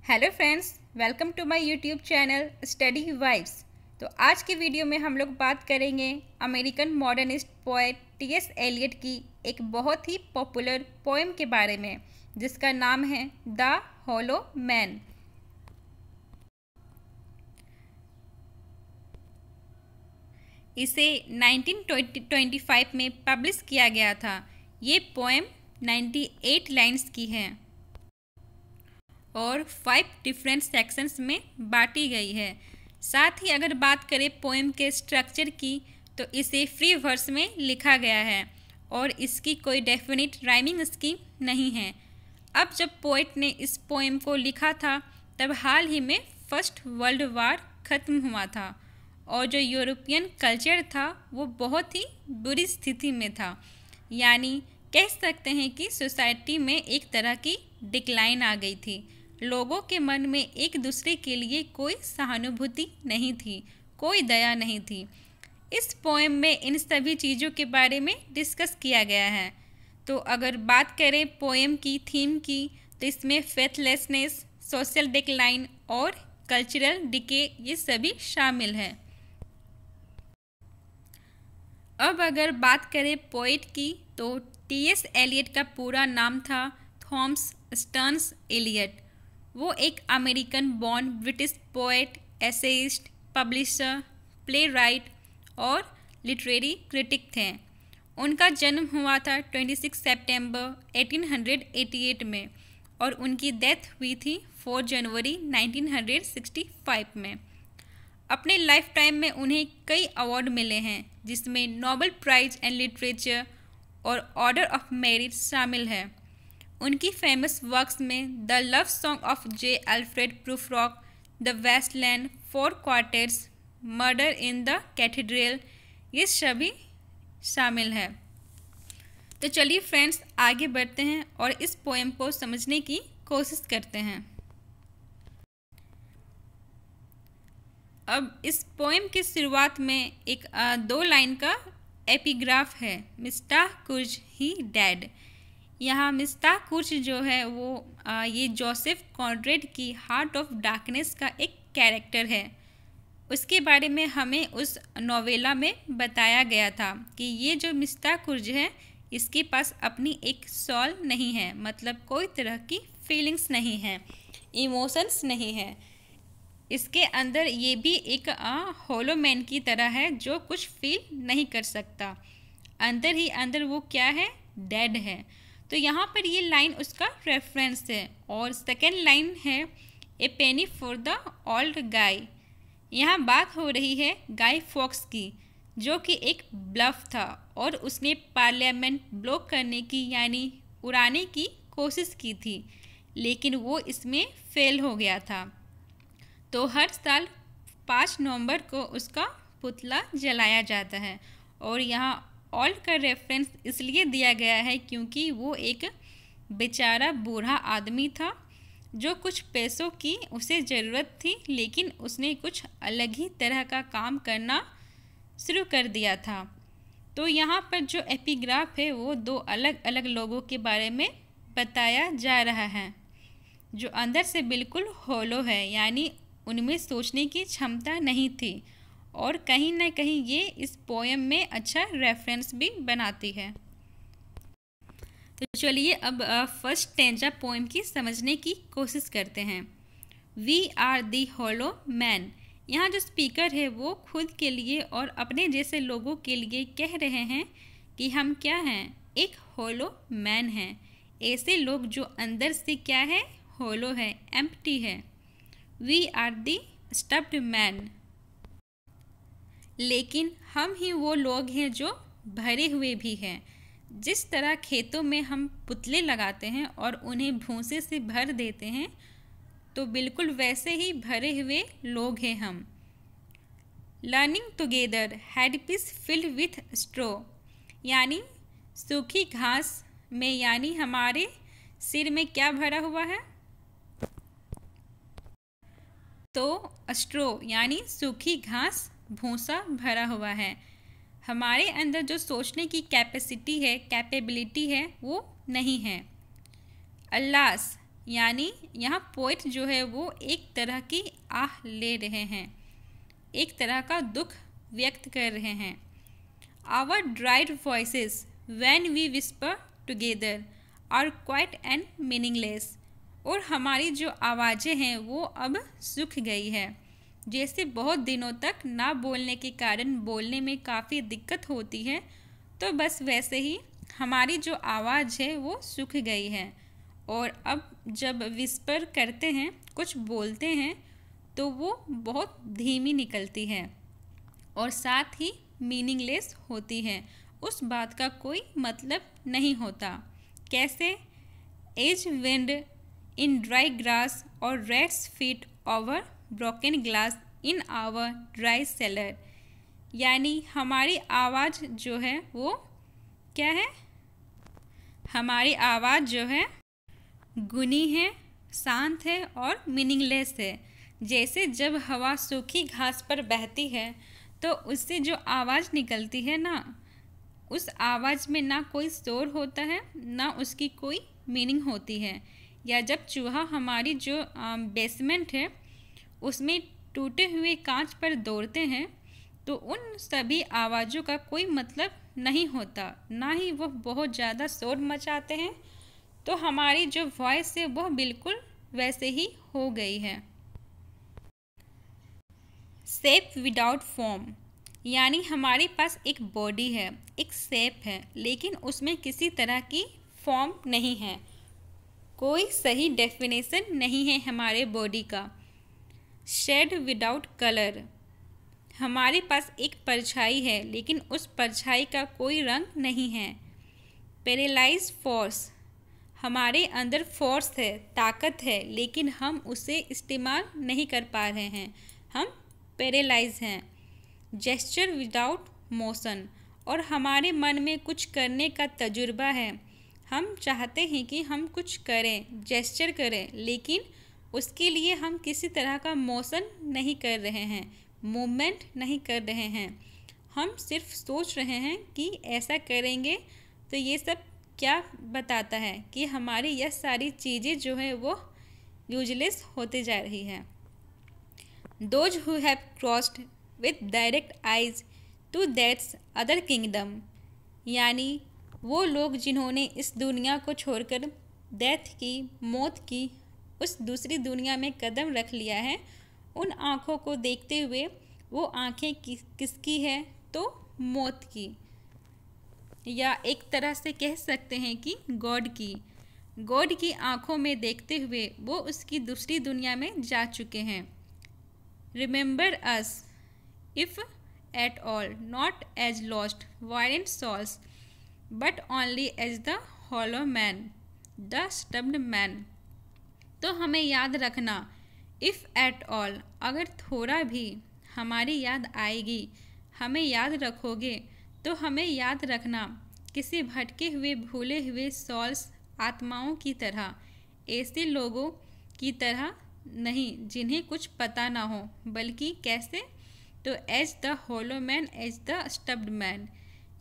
Hello friends, welcome to my YouTube channel study vibes. तो आज की वीडियो में हम लोग बात करेंगे American modernist poet T S. Eliot की एक बहुत ही पॉपुलर पोएम के बारे में, जिसका नाम है द हॉलो मैन। इसे 1925 में पब्लिश किया गया था। ये पोएम 98 लाइन्स की है और 5 डिफरेंट सेक्शंस में बांटी गई है। साथ ही अगर बात करें पोएम के स्ट्रक्चर की, तो इसे फ्री वर्स में लिखा गया है और इसकी कोई डेफिनिट राइमिंग स्कीम नहीं है। अब जब पोएट ने इस पोएम को लिखा था, तब हाल ही में फर्स्ट वर्ल्ड वार ख़त्म हुआ था और जो यूरोपियन कल्चर था वो बहुत ही बुरी स्थिति में था। यानी कह सकते हैं कि सोसाइटी में एक तरह की डिक्लाइन आ गई थी। लोगों के मन में एक दूसरे के लिए कोई सहानुभूति नहीं थी, कोई दया नहीं थी। इस पोएम में इन सभी चीज़ों के बारे में डिस्कस किया गया है। तो अगर बात करें पोएम की थीम की, तो इसमें फेथलेसनेस, सोशल डिक्लाइन और कल्चरल डिके ये सभी शामिल हैं। अब अगर बात करें पोएट की, तो टी.एस. एलियट का पूरा नाम था थॉमस स्टर्न्स एलियट। वो एक American born British poet, essayist, publisher, playwright और लिटरेरी क्रिटिक थे। उनका जन्म हुआ था 26 सितंबर 1888 में और उनकी डेथ हुई थी 4 जनवरी 1965 में। अपने लाइफ टाइम में उन्हें कई अवार्ड मिले हैं, जिसमें नोबेल प्राइज इन लिटरेचर और ऑर्डर ऑफ मेरिट शामिल है। उनकी फेमस वर्क्स में the love song of J. Alfred Prufrock, the wasteland, 4 quartets, murder in the cathedral, ये सभी शामिल है। तो चलिए फ्रेंड्स, आगे बढ़ते हैं और इस पोएम को समझने की कोशिश करते हैं। अब इस पोएम की शुरुआत में एक 2 लाइन का एपिग्राफ है, मिस्टर कुर्ज ही डेड। यहाँ मिस्टर कुर्ज जो है वो ये जोसेफ कॉनरेड की हार्ट ऑफ डार्कनेस का एक कैरेक्टर है। उसके बारे में हमें उस नोवेला में बताया गया था कि ये जो मिस्टर कुर्ज है, इसके पास अपनी एक सोल नहीं है, मतलब कोई तरह की फीलिंग्स नहीं है, इमोशंस नहीं है। इसके अंदर ये भी एक होलो मैन की तरह है, जो कुछ फील नहीं कर सकता। अंदर ही अंदर वो क्या है, डेड है। तो यहाँ पर ये लाइन उसका रेफरेंस है। और सेकेंड लाइन है, a penny for the old guy. यहाँ बात हो रही है गाय फॉक्स की, जो कि एक ब्लफ था और उसने पार्लियामेंट ब्लॉक करने की, यानी उड़ाने की कोशिश की थी, लेकिन वो इसमें फेल हो गया था। तो हर साल 5 नवंबर को उसका पुतला जलाया जाता है। और यहाँ ओल्ड का रेफरेंस इसलिए दिया गया है क्योंकि वो एक बेचारा बूढ़ा आदमी था, जो कुछ पैसों की उसे ज़रूरत थी, लेकिन उसने कुछ अलग ही तरह का काम करना शुरू कर दिया था। तो यहाँ पर जो एपिग्राफ है वो 2 अलग अलग लोगों के बारे में बताया जा रहा है, जो अंदर से बिल्कुल होलो है, यानी उनमें सोचने की क्षमता नहीं थी। और कहीं ना कहीं ये इस पोएम में अच्छा रेफरेंस भी बनाती है। तो चलिए अब फर्स्ट स्टैंजा पोएम की समझने की कोशिश करते हैं। We are the hollow man. यहाँ जो स्पीकर है वो खुद के लिए और अपने जैसे लोगों के लिए कह रहे हैं कि हम क्या हैं, एक होलो मैन हैं। ऐसे लोग जो अंदर से क्या है, होलो है, एम्प्टी है। We are the stuffed man. लेकिन हम ही वो लोग हैं जो भरे हुए भी हैं। जिस तरह खेतों में हम पुतले लगाते हैं और उन्हें भूसे से भर देते हैं, तो बिल्कुल वैसे ही भरे हुए लोग हैं हम। Learning together headpiece filled with straw. यानी सूखी घास में, यानी हमारे सिर में क्या भरा हुआ है, तो स्ट्रो यानी सूखी घास, भूसा भरा हुआ है। हमारे अंदर जो सोचने की कैपेसिटी है, कैपेबिलिटी है, वो नहीं है। अल्लास यानी यहाँ पोइट जो है वो एक तरह की आह ले रहे हैं, एक तरह का दुख व्यक्त कर रहे हैं। Our dried voices when we whisper together are quiet and meaningless. और हमारी जो आवाज़ें हैं वो अब सूख गई है। जैसे बहुत दिनों तक ना बोलने के कारण बोलने में काफ़ी दिक्कत होती है, तो बस वैसे ही हमारी जो आवाज़ है वो सूख गई है। और अब जब विस्पर करते हैं, कुछ बोलते हैं, तो वो बहुत धीमी निकलती है और साथ ही मीनिंगलेस होती है। उस बात का कोई मतलब नहीं होता। कैसे? As wind in dry grass or rats feet over broken glass in our dry cellar. यानी हमारी आवाज़ जो है वो क्या है? हमारी आवाज़ जो है गुनी है, शांत है और मीनिंगलेस है। जैसे जब हवा सूखी घास पर बहती है तो उससे जो आवाज़ निकलती है ना, उस आवाज़ में ना कोई शोर होता है, ना उसकी कोई मीनिंग होती है। या जब चूहा हमारी जो बेसमेंट है उसमें टूटे हुए कांच पर दौड़ते हैं, तो उन सभी आवाज़ों का कोई मतलब नहीं होता, ना ही वह बहुत ज़्यादा शोर मचाते हैं। तो हमारी जो वॉइस है वह बिल्कुल वैसे ही हो गई है। शेप विदाउट फॉर्म, यानी हमारे पास एक बॉडी है, एक शेप है, लेकिन उसमें किसी तरह की फॉर्म नहीं है, कोई सही डेफिनेशन नहीं है हमारे बॉडी का। शेड विदाउट कलर, हमारे पास एक परछाई है लेकिन उस परछाई का कोई रंग नहीं है। पैरालाइज फोर्स, हमारे अंदर फोर्स है, ताकत है, लेकिन हम उसे इस्तेमाल नहीं कर पा रहे हैं, हम पैरालाइज हैं। जेस्चर विदाउट मोशन, और हमारे मन में कुछ करने का तजुर्बा है, हम चाहते हैं कि हम कुछ करें, जेस्चर करें, लेकिन उसके लिए हम किसी तरह का मोशन नहीं कर रहे हैं, मूवमेंट नहीं कर रहे हैं। हम सिर्फ सोच रहे हैं कि ऐसा करेंगे। तो ये सब क्या बताता है कि हमारी यह सारी चीज़ें जो है वो यूजलेस होते जा रही हैं। Those who have crossed with direct eyes to death's other kingdom, यानी वो लोग जिन्होंने इस दुनिया को छोड़कर डेथ की, मौत की उस दूसरी दुनिया में कदम रख लिया है, उन आँखों को देखते हुए वो आँखें किसकी है? तो मौत की, या एक तरह से कह सकते हैं कि गॉड की। गॉड की आँखों में देखते हुए वो उसकी दूसरी दुनिया में जा चुके हैं। Remember us, if at all, not as lost, violent souls, but only as the hollow man, the stubbed man। तो हमें याद रखना, if at all, अगर थोड़ा भी हमारी याद आएगी, हमें याद रखोगे, तो हमें याद रखना किसी भटके हुए भूले हुए सॉल्स आत्माओं की तरह, ऐसे लोगों की तरह नहीं जिन्हें कुछ पता ना हो, बल्कि कैसे? तो as the hollow man, as the stuffed man,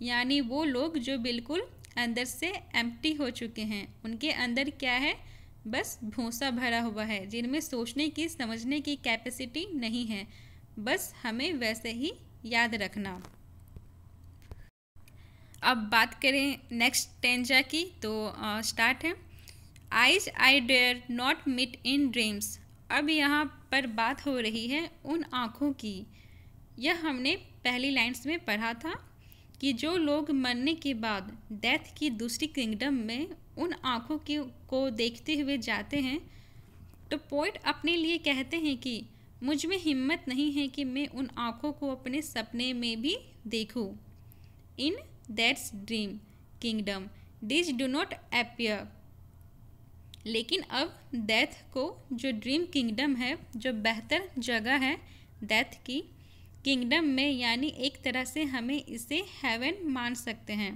यानी वो लोग जो बिल्कुल अंदर से एम्प्टी हो चुके हैं, उनके अंदर क्या है? बस भूसा भरा हुआ है, जिनमें सोचने की, समझने की कैपेसिटी नहीं है। बस हमें वैसे ही याद रखना। अब बात करें नेक्स्ट स्टैंजा की, तो स्टार्ट है। Eyes I dare not meet in dreams. अब यहाँ पर बात हो रही है उन आँखों की। यह हमने पहली लाइन्स में पढ़ा था कि जो लोग मरने के बाद डेथ की दूसरी किंगडम में उन आँखों को देखते हुए जाते हैं, तो पोइट अपने लिए कहते हैं कि मुझ में हिम्मत नहीं है कि मैं उन आँखों को अपने सपने में भी देखूं। इन that's dream kingdom this do not appear. लेकिन अब डेथ को, जो ड्रीम किंगडम है, जो बेहतर जगह है डेथ की किंगडम में, यानी एक तरह से हमें इसे हेवन मान सकते हैं।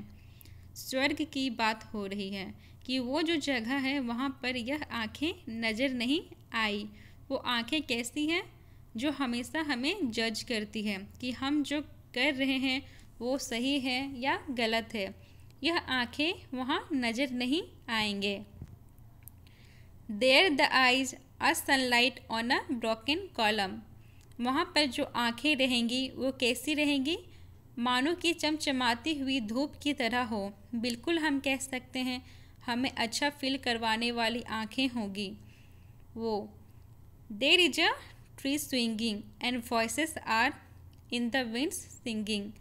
स्वर्ग की बात हो रही है कि वो जो जगह है वहाँ पर यह आँखें नज़र नहीं आई। वो आँखें कैसी हैं? जो हमेशा हमें जज करती है कि हम जो कर रहे हैं वो सही है या गलत है। यह आँखें वहाँ नज़र नहीं आएंगे। There the eyes are sunlight on a broken column. वहाँ पर जो आँखें रहेंगी वो कैसी रहेंगी? मानो कि चमचमाती हुई धूप की तरह हो। बिल्कुल हम कह सकते हैं हमें अच्छा फील करवाने वाली आँखें होगी वो। There is a tree swinging and voices are in the winds singing.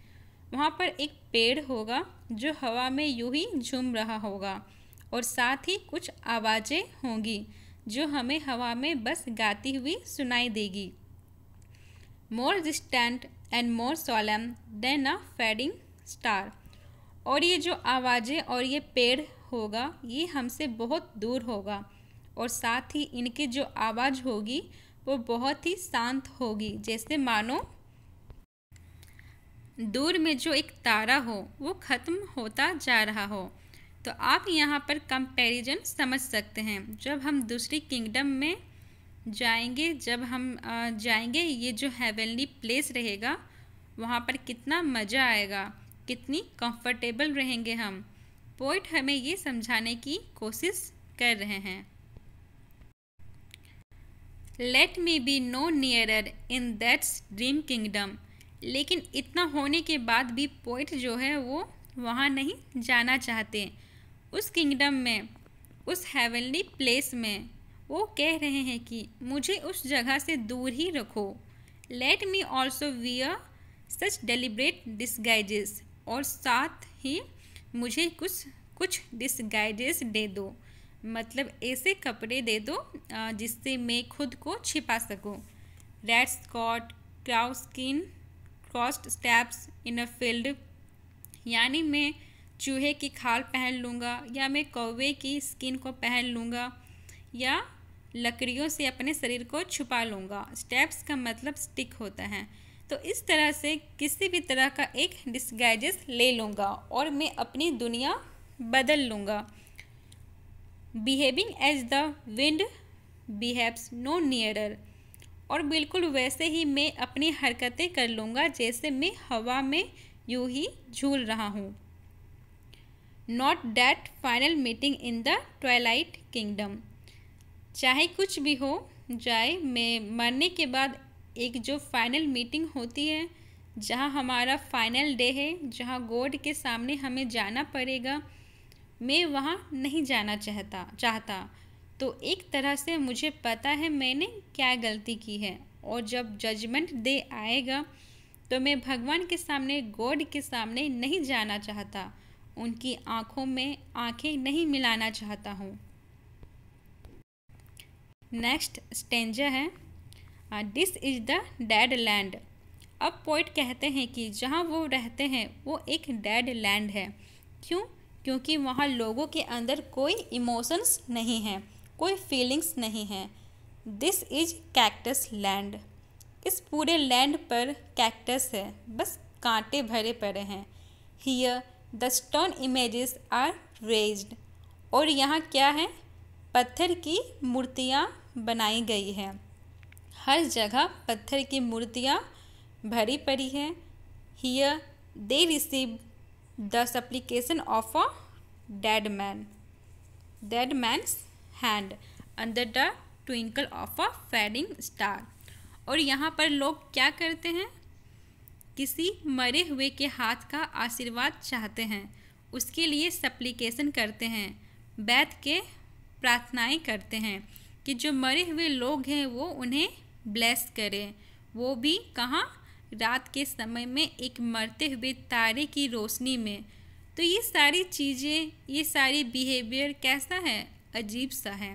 वहाँ पर एक पेड़ होगा जो हवा में यूं ही झूम रहा होगा और साथ ही कुछ आवाज़ें होंगी जो हमें हवा में बस गाती हुई सुनाई देगी। More distant and more solemn than a fading star. और ये जो आवाज़ें और ये पेड़ होगा ये हमसे बहुत दूर होगा और साथ ही इनकी जो आवाज़ होगी वो बहुत ही शांत होगी, जैसे मानो दूर में जो एक तारा हो वो ख़त्म होता जा रहा हो। तो आप यहाँ पर कंपैरिजन समझ सकते हैं। जब हम दूसरी किंगडम में जाएंगे, जब हम जाएंगे, ये जो हेवनली प्लेस रहेगा वहाँ पर कितना मज़ा आएगा, कितनी कंफर्टेबल रहेंगे हम। पोइट हमें ये समझाने की कोशिश कर रहे हैं। Let me be no nearer in that's dream kingdom. लेकिन इतना होने के बाद भी पोइट जो है वो वहाँ नहीं जाना चाहते। उस किंगडम में, उस हेवनली प्लेस में वो कह रहे हैं कि मुझे उस जगह से दूर ही रखो। लेट मी ऑल्सो वियर सच डेलिब्रेट डिस्गाइजेस। और साथ ही मुझे कुछ डिस्गाइजेस दे दो, मतलब ऐसे कपड़े दे दो जिससे मैं खुद को छिपा सकूं। Rat's coat, crowskin, crossed steps in a field. यानी मैं चूहे की खाल पहन लूँगा या मैं कौवे की स्किन को पहन लूँगा या लकड़ियों से अपने शरीर को छुपा लूँगा। स्टेप्स का मतलब स्टिक होता है। तो इस तरह से किसी भी तरह का एक डिस्गाइजेस ले लूँगा और मैं अपनी दुनिया बदल लूँगा। Behaving as the wind behaves no nearer. और बिल्कुल वैसे ही मैं अपनी हरकतें कर लूँगा जैसे मैं हवा में यूं ही झूल रहा हूँ। Not that final meeting in the Twilight kingdom. चाहे कुछ भी हो जाए, मैं मरने के बाद एक जो फाइनल मीटिंग होती है, जहाँ हमारा फाइनल डे है, जहाँ गॉड के सामने हमें जाना पड़ेगा, मैं वहाँ नहीं जाना चाहता। तो एक तरह से मुझे पता है मैंने क्या गलती की है और जब जजमेंट डे आएगा तो मैं भगवान के सामने, गॉड के सामने नहीं जाना चाहता। उनकी आँखों में आँखें नहीं मिलाना चाहता हूँ। नेक्स्ट स्टेंजा है this is the dead land. अब पोइट कहते हैं कि जहाँ वो रहते हैं वो एक डेड लैंड है। क्यों? क्योंकि वहाँ लोगों के अंदर कोई इमोशंस नहीं है, कोई फीलिंग्स नहीं है। This is cactus land. इस पूरे लैंड पर कैक्टस है, बस कांटे भरे पड़े हैं। Here the stone images are raised. और यहाँ क्या है? पत्थर की मूर्तियाँ बनाई गई हैं। हर जगह पत्थर की मूर्तियाँ भरी पड़ी हैं। Here they receive the supplication of a dead man's hand under the twinkle of a fading star. और यहाँ पर लोग क्या करते हैं? किसी मरे हुए के हाथ का आशीर्वाद चाहते हैं, उसके लिए सप्लिकेशन करते हैं, बैठ के प्रार्थनाएं करते हैं कि जो मरे हुए लोग हैं वो उन्हें ब्लेस करें। वो भी कहाँ? रात के समय में एक मरते हुए तारे की रोशनी में। तो ये सारी चीज़ें, ये सारी बिहेवियर कैसा है? अजीब सा है।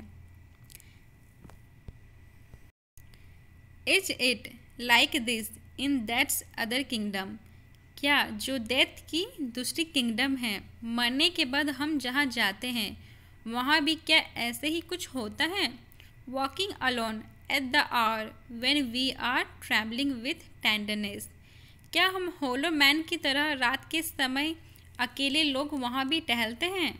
Is it like this in that's other kingdom. क्या जो डेथ की दूसरी किंगडम है, मरने के बाद हम जहाँ जाते हैं वहाँ भी क्या ऐसे ही कुछ होता है? Walking alone at the hour when we are travelling with tenderness. क्या हम होलो मैन की तरह रात के समय अकेले लोग वहाँ भी टहलते हैं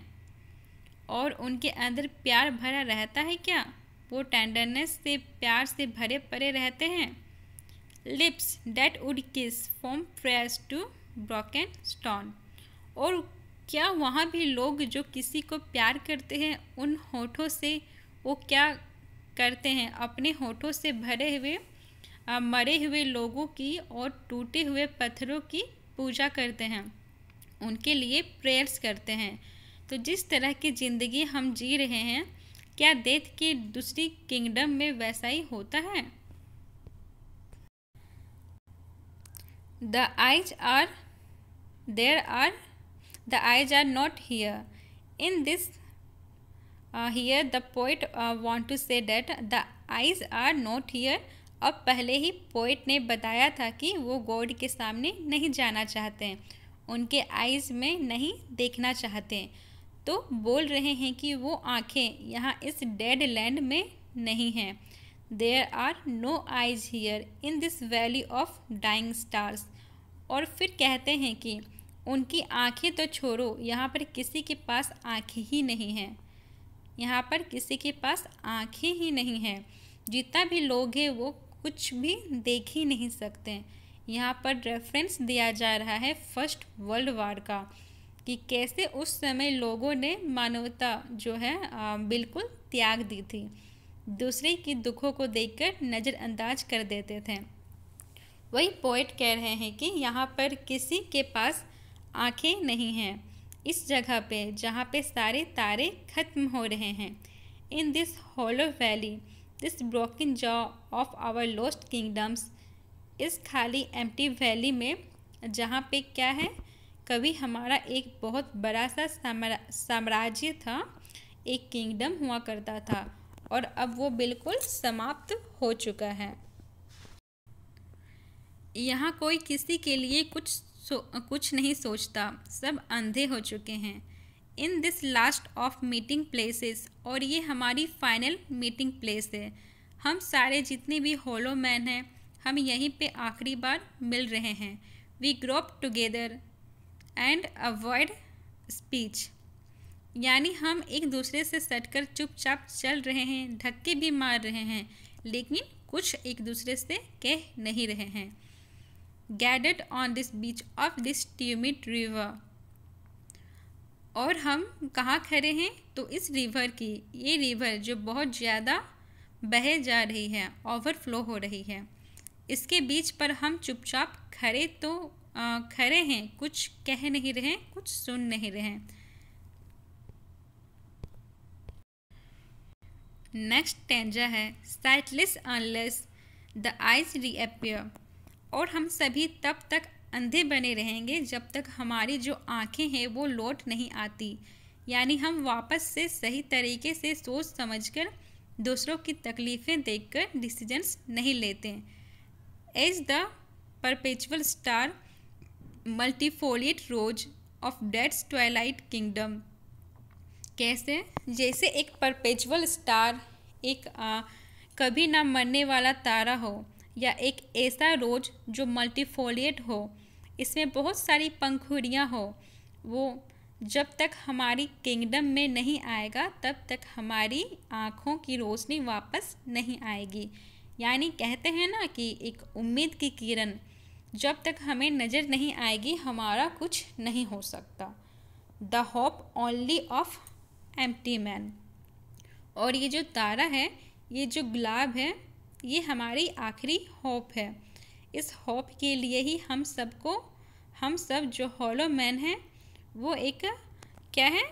और उनके अंदर प्यार भरा रहता है क्या? वो टेंडरनेस से, प्यार से भरे पड़े रहते हैं। Lips that would kiss from fresh to broken stone. और क्या वहाँ भी लोग जो किसी को प्यार करते हैं उन होठों से वो क्या करते हैं, अपने होठों से भरे हुए मरे हुए लोगों की और टूटे हुए पत्थरों की पूजा करते हैं, उनके लिए प्रेयर्स करते हैं। तो जिस तरह की ज़िंदगी हम जी रहे हैं, क्या डेथ के दूसरी किंगडम में वैसा ही होता है? The eyes are there are the eyes are not here. In this here the poet want to say that the eyes are not here. अब पहले ही पोइट ने बताया था कि वो गॉड के सामने नहीं जाना चाहते हैं, उनके आइज़ में नहीं देखना चाहते हैं। तो बोल रहे हैं कि वो आँखें यहाँ इस डेड लैंड में नहीं हैं। There are no eyes here in this valley of dying stars. और फिर कहते हैं कि उनकी आँखें तो छोड़ो, यहाँ पर किसी के पास आँखें ही नहीं हैं, यहाँ पर किसी के पास आँखें ही नहीं हैं। जितना भी लोग हैं वो कुछ भी देख ही नहीं सकते। यहाँ पर रेफरेंस दिया जा रहा है फर्स्ट वर्ल्ड वार का, कि कैसे उस समय लोगों ने मानवता जो है बिल्कुल त्याग दी थी, दूसरे की दुखों को देखकर नज़रअंदाज कर देते थे। वही पोएट कह रहे हैं कि यहाँ पर किसी के पास आँखें नहीं हैं, इस जगह पे जहाँ पे सारे तारे खत्म हो रहे हैं। In this hollow valley this broken jaw of our lost kingdoms, इस खाली एम्प्टी वैली में जहाँ पे क्या है, कभी हमारा एक बहुत बड़ा सा साम्राज्य था, एक किंगडम हुआ करता था, और अब वो बिल्कुल समाप्त हो चुका है। यहाँ कोई किसी के लिए कुछ नहीं सोचता, सब अंधे हो चुके हैं। In this last of meeting places, और ये हमारी फाइनल मीटिंग प्लेस है। हम सारे जितने भी हॉलो मैन हैं, हम यहीं पे आखिरी बार मिल रहे हैं। We grope together and avoid speech, यानी हम एक दूसरे से सटकर चुपचाप चल रहे हैं, धक्के भी मार रहे हैं, लेकिन कुछ एक दूसरे से कह नहीं रहे हैं। Gathered on this beach of this tumid river, और हम कहाँ खड़े हैं, तो इस रिवर की, ये रिवर जो बहुत ज़्यादा बहे जा रही है, ओवरफ्लो हो रही है, इसके बीच पर हम चुपचाप खड़े हैं, कुछ कह नहीं रहे, कुछ सुन नहीं रहे। नेक्स्ट टेंजा है साइटलेस अनलेस द आइज रीअपियर, और हम सभी तब तक अंधे बने रहेंगे जब तक हमारी जो आँखें हैं वो लौट नहीं आती, यानी हम वापस से सही तरीके से सोच समझकर दूसरों की तकलीफ़ें देखकर डिसीजंस नहीं लेते। As the perpetual star multifoliate rose of death's twilight kingdom, कैसे, जैसे एक परपेचुअल स्टार, एक कभी ना मरने वाला तारा हो, या एक ऐसा रोज जो मल्टीफोलिएट हो, इसमें बहुत सारी पंखुड़ियाँ हो, वो जब तक हमारी किंगडम में नहीं आएगा तब तक हमारी आँखों की रोशनी वापस नहीं आएगी। यानी कहते हैं ना कि एक उम्मीद की किरण, जब तक हमें नज़र नहीं आएगी हमारा कुछ नहीं हो सकता। The hope only of empty man, और ये जो तारा है, ये जो गुलाब है, ये हमारी आखिरी होप है। इस होप के लिए ही हम सब जो हॉलो मैन हैं वो एक क्या है,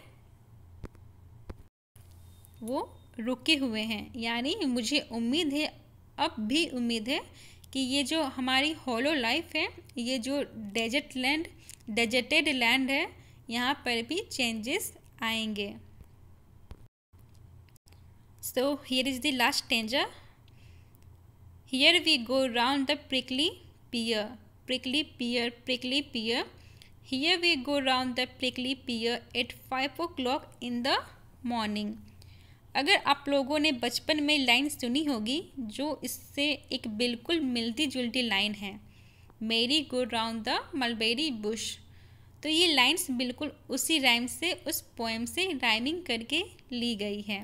वो रुके हुए हैं। यानी मुझे उम्मीद है, अब भी उम्मीद है कि ये जो हमारी हॉलो लाइफ है, ये जो डेजर्टेड लैंड है, यहाँ पर भी चेंजेस आएंगे। So here is the last टेंजा। Here we go round the prickly pear, prickly pear, prickly pear. Here we go round the prickly pear at 5 o'clock in the morning. अगर आप लोगों ने बचपन में लाइन सुनी होगी जो इससे एक बिल्कुल मिलती जुलती लाइन है, मेरी go round the mulberry Bush, तो ये लाइन्स बिल्कुल उसी राइम से, उस पोएम से राइमिंग करके ली गई है।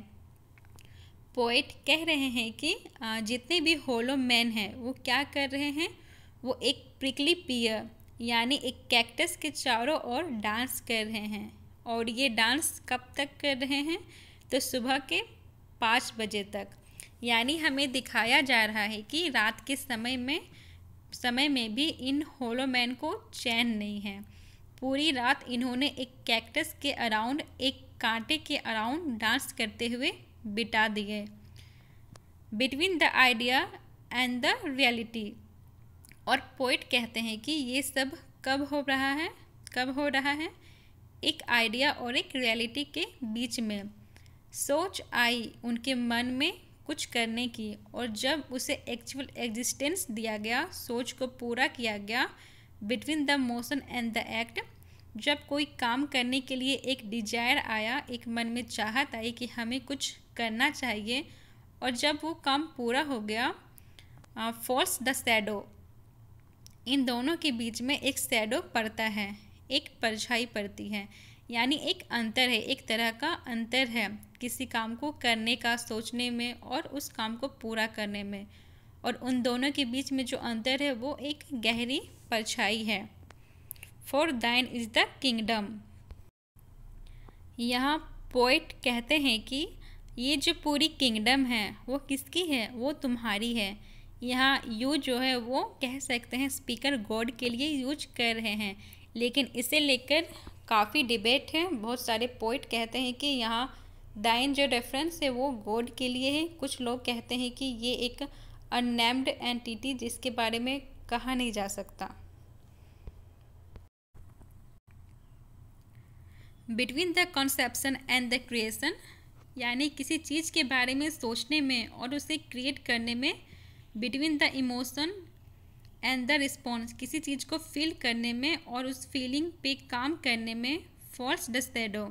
पोएट कह रहे हैं कि जितने भी हॉलो मैन हैं वो क्या कर रहे हैं, वो एक प्रिकली पियर यानी एक कैक्टस के चारों ओर डांस कर रहे हैं। और ये डांस कब तक कर रहे हैं, तो सुबह के 5 बजे तक। यानी हमें दिखाया जा रहा है कि रात के समय में भी इन होलो मैन को चैन नहीं है। पूरी रात इन्होंने एक कैक्टस के अराउंड, एक कांटे के अराउंड डांस करते हुए बिता दिए। Between the idea and the reality. और पोइट कहते हैं कि ये सब कब हो रहा है एक आइडिया और एक रियलिटी के बीच में। सोच आई उनके मन में कुछ करने की, और जब उसे एक्चुअल एग्जिस्टेंस दिया गया, सोच को पूरा किया गया। Between the motion and the act. जब कोई काम करने के लिए एक डिजायर आया, एक मन में चाहत आई कि हमें कुछ करना चाहिए, और जब वो काम पूरा हो गया, फॉल्स द शैडो। इन दोनों के बीच में एक शैडो पड़ता है, एक परछाई पड़ती है। यानी एक अंतर है, एक तरह का अंतर है किसी काम को करने का, सोचने में और उस काम को पूरा करने में। और उन दोनों के बीच में जो अंतर है वो एक गहरी परछाई है। For thine is the kingdom. यहाँ पोइट कहते हैं कि ये जो पूरी किंगडम है वो किसकी है, वो तुम्हारी है। यहाँ यू जो है वो कह सकते हैं स्पीकर गॉड के लिए यूज कर रहे हैं, लेकिन इसे लेकर काफ़ी डिबेट है। बहुत सारे पोइट कहते हैं कि यहाँ दाइन जो रेफरेंस है वो गॉड के लिए है। कुछ लोग कहते हैं कि ये एक अननेम्ड एंटिटी जिसके बारे में कहा नहीं जा सकता। Between the conception and the creation. यानी किसी चीज़ के बारे में सोचने में और उसे क्रिएट करने में। Between the emotion and the response. किसी चीज़ को फील करने में और उस फीलिंग पे काम करने में। False the shadow.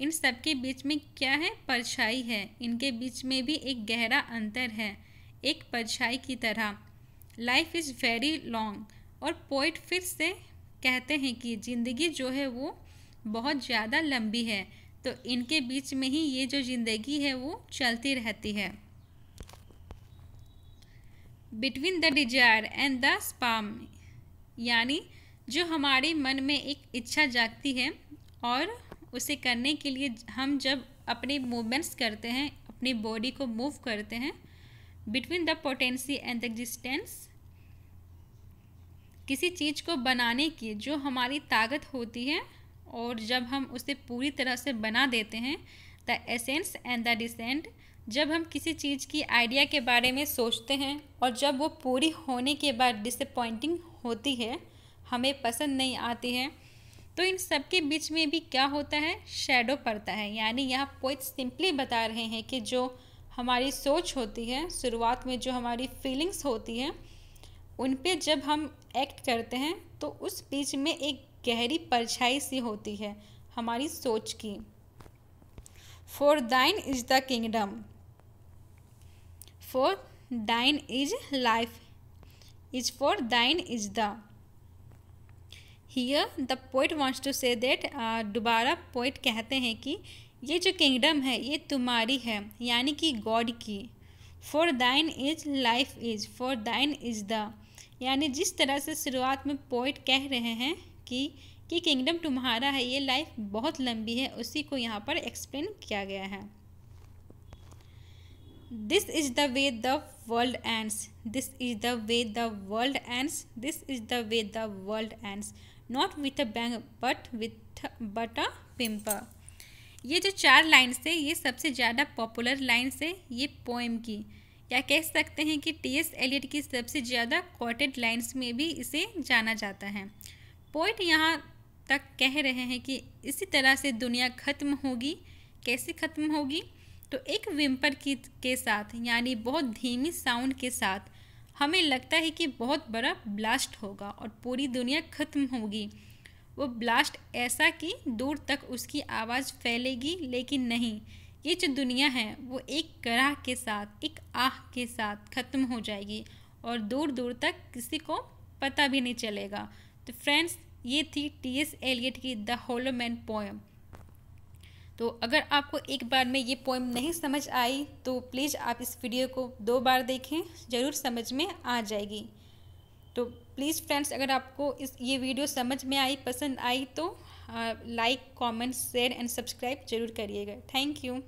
इन सब के बीच में क्या है, परछाई है। इनके बीच में भी एक गहरा अंतर है, एक परछाई की तरह। Life is very long. और पोइट फिर से कहते हैं कि ज़िंदगी जो है वो बहुत ज़्यादा लंबी है, तो इनके बीच में ही ये जो ज़िंदगी है वो चलती रहती है। Between the desire and the sperm. यानी जो हमारे मन में एक इच्छा जागती है और उसे करने के लिए हम जब अपने मूवमेंट्स करते हैं, अपनी बॉडी को मूव करते हैं। Between the potency and the existence. किसी चीज़ को बनाने की जो हमारी ताकत होती है और जब हम उसे पूरी तरह से बना देते हैं। The essence and the descent. जब हम किसी चीज़ की आइडिया के बारे में सोचते हैं और जब वो पूरी होने के बाद डिसअपॉइंटिंग होती है, हमें पसंद नहीं आती है, तो इन सब के बीच में भी क्या होता है, शैडो पड़ता है। यानी यहाँ पोइट सिंपली बता रहे हैं कि जो हमारी सोच होती है, शुरुआत में जो हमारी फीलिंग्स होती हैं, उन पे जब हम एक्ट करते हैं तो उस बीच में एक गहरी परछाई सी होती है हमारी सोच की। For thine is the kingdom. For thine is life is for thine is the. Here the poet wants to say that. दोबारा पोइट कहते हैं कि ये जो किंगडम है ये तुम्हारी है, यानी कि गॉड की। For thine is life is for thine is the. यानी जिस तरह से शुरुआत में पोइट कह रहे हैं कि किंगडम तुम्हारा है, ये लाइफ बहुत लंबी है, उसी को यहाँ पर एक्सप्लेन किया गया है। This is the way the world ends. This is the way the world ends. This is the way the world ends. Not with a bang but a whimper. ये जो 4 लाइन्स है ये सबसे ज़्यादा पॉपुलर लाइन्स है ये poem की, या कह सकते हैं कि टी.एस. एलियट की सबसे ज़्यादा कोटेड लाइन्स में भी इसे जाना जाता है। पोइट यहाँ तक कह रहे हैं कि इसी तरह से दुनिया ख़त्म होगी। कैसे ख़त्म होगी, तो एक विम्पर के साथ, यानी बहुत धीमी साउंड के साथ। हमें लगता है कि बहुत बड़ा ब्लास्ट होगा और पूरी दुनिया ख़त्म होगी। वो ब्लास्ट ऐसा कि दूर तक उसकी आवाज़ फैलेगी, लेकिन नहीं, ये जो दुनिया है वो एक कराह के साथ, एक आह के साथ ख़त्म हो जाएगी और दूर दूर तक किसी को पता भी नहीं चलेगा। तो फ्रेंड्स, ये थी टी.एस. एलियट की द होलो मैन पोएम। तो अगर आपको एक बार में ये पोएम नहीं समझ आई तो प्लीज़ आप इस वीडियो को 2 बार देखें, ज़रूर समझ में आ जाएगी। तो प्लीज़ फ्रेंड्स, अगर आपको ये वीडियो समझ में आई, पसंद आई, तो like, comment, share and subscribe जरूर करिएगा। Thank you.